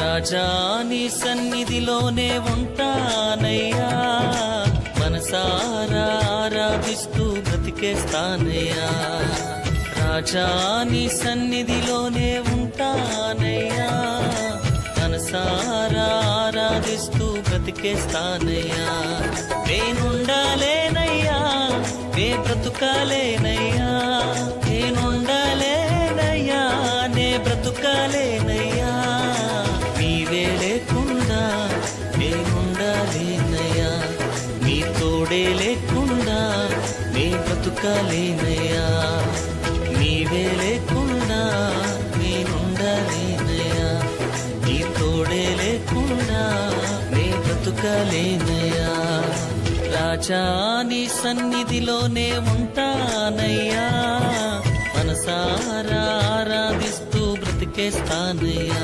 రాజా నీ సన్నిధిలోనే ఉంటానయ్యా, మనసారా ఆరాధిస్తూ బ్రతికేస్తానయ్యా. రాజా నీ సన్నిధిలోనే ఉంటానయ్యా, మనసారా ఆరాధిస్తూ బ్రతికేస్తానయ్యా. నేనుండాలేనయ్యా, నే బ్రతుకాలేనయ్యా, నేనుండాలేనయ్యా, నే బ్రతుకాలేనయ్యా. నీవే లేకుండా నేనుండాలేనయ్యా, నీ తోడే లేకుండా నే బ్రతుకాలేనయ్యా. నీవే లేకుండా నేనుండాలేనయ్యా, నీ తోడే లేకుండా నే బ్రతుకాలేనయ్యా. రాజా నీ సన్నిధిలోనే ఉంటానయ్యా, మనసారా ఆరాధిస్తూ బ్రతికేస్తానయ్యా.